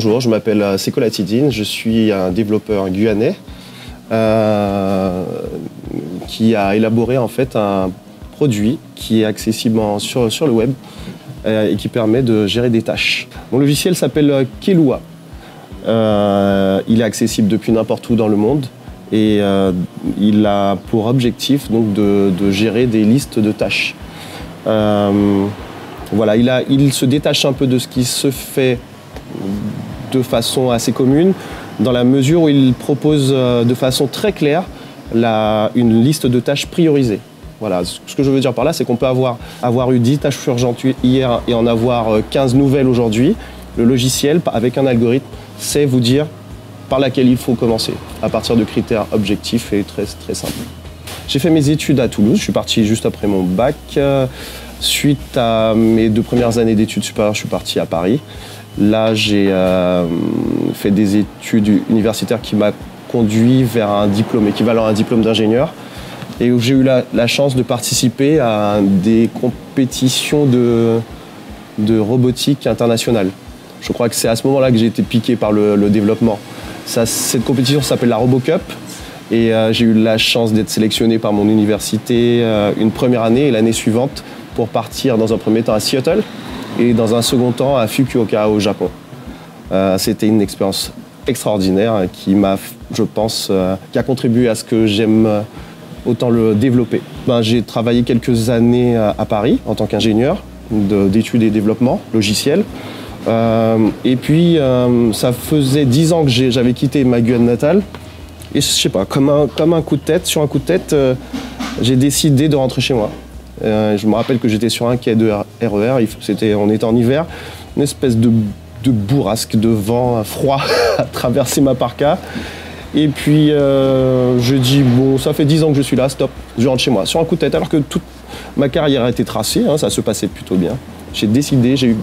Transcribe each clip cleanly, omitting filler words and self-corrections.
Bonjour, je m'appelle Seko Latidine, je suis un développeur guyanais qui a élaboré en fait un produit qui est accessible sur le web et qui permet de gérer des tâches. Mon logiciel s'appelle Kelua. Il est accessible depuis n'importe où dans le monde et il a pour objectif donc de gérer des listes de tâches. Voilà, il se détache un peu de ce qui se fait de façon assez commune, dans la mesure où il propose de façon très claire une liste de tâches priorisées. Voilà, ce que je veux dire par là, c'est qu'on peut avoir eu 10 tâches urgentes hier et en avoir 15 nouvelles aujourd'hui. Le logiciel, avec un algorithme, sait vous dire par laquelle il faut commencer, à partir de critères objectifs et très, très simples. J'ai fait mes études à Toulouse, je suis parti juste après mon bac. Suite à mes 2 premières années d'études supérieures, je suis parti à Paris. Là, j'ai fait des études universitaires qui m'ont conduit vers un diplôme équivalent à un diplôme d'ingénieur et où j'ai eu la chance de participer à des compétitions de robotique internationale. Je crois que c'est à ce moment-là que j'ai été piqué par le développement. Cette compétition s'appelle la RoboCup et j'ai eu la chance d'être sélectionné par mon université une première année et l'année suivante pour partir dans un premier temps à Seattle et dans un second temps à Fukuoka au Japon. C'était une expérience extraordinaire qui m'a, je pense, qui a contribué à ce que j'aime autant le développer. J'ai travaillé quelques années à Paris en tant qu'ingénieur d'études et développement logiciel. Et puis, ça faisait 10 ans que j'avais quitté ma Guyane natale. Et je sais pas, comme un coup de tête, sur un coup de tête, j'ai décidé de rentrer chez moi. Je me rappelle que j'étais sur un quai de RER, on était en hiver, une espèce de bourrasque, de vent froid à traverser ma parka. Et puis je dis, bon, ça fait 10 ans que je suis là, stop, je rentre chez moi. Sur un coup de tête, alors que toute ma carrière a été tracée, ça se passait plutôt bien. J'ai décidé, j'ai eu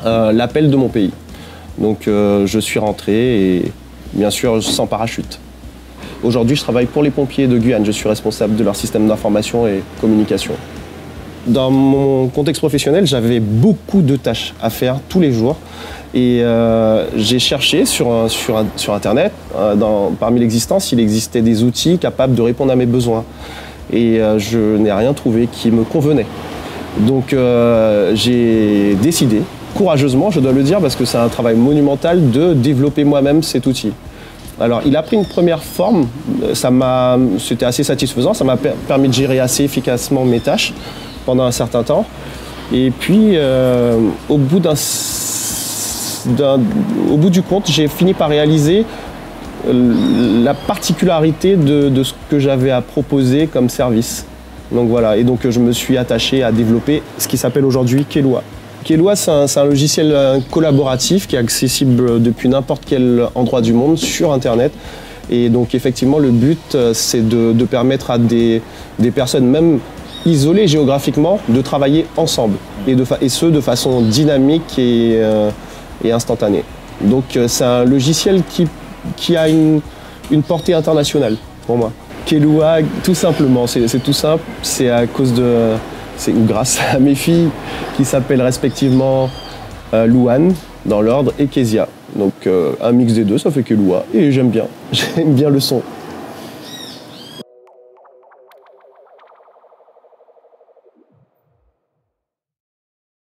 l'appel de mon pays. Donc je suis rentré et bien sûr sans parachute. Aujourd'hui, je travaille pour les pompiers de Guyane. Je suis responsable de leur système d'information et communication. Dans mon contexte professionnel, j'avais beaucoup de tâches à faire tous les jours. Et j'ai cherché sur Internet, parmi l'existant, s'il existait des outils capables de répondre à mes besoins. Et je n'ai rien trouvé qui me convenait. Donc j'ai décidé, courageusement, je dois le dire, parce que c'est un travail monumental, de développer moi-même cet outil. Alors, il a pris une première forme, c'était assez satisfaisant, ça m'a permis de gérer assez efficacement mes tâches pendant un certain temps. Et puis, au bout du compte, j'ai fini par réaliser la particularité de ce que j'avais à proposer comme service. Donc voilà, et donc je me suis attaché à développer ce qui s'appelle aujourd'hui Kelua. Kelua, c'est un logiciel collaboratif qui est accessible depuis n'importe quel endroit du monde sur Internet. Et donc effectivement, le but, c'est de permettre à des personnes, même isolées géographiquement, de travailler ensemble. Et ce, de façon dynamique et instantanée. Donc c'est un logiciel qui a une portée internationale pour moi. Kelua, tout simplement, c'est tout simple, c'est grâce à mes filles qui s'appellent respectivement Louane dans l'ordre et Kezia. Donc un mix des deux, ça fait Kelua et j'aime bien le son.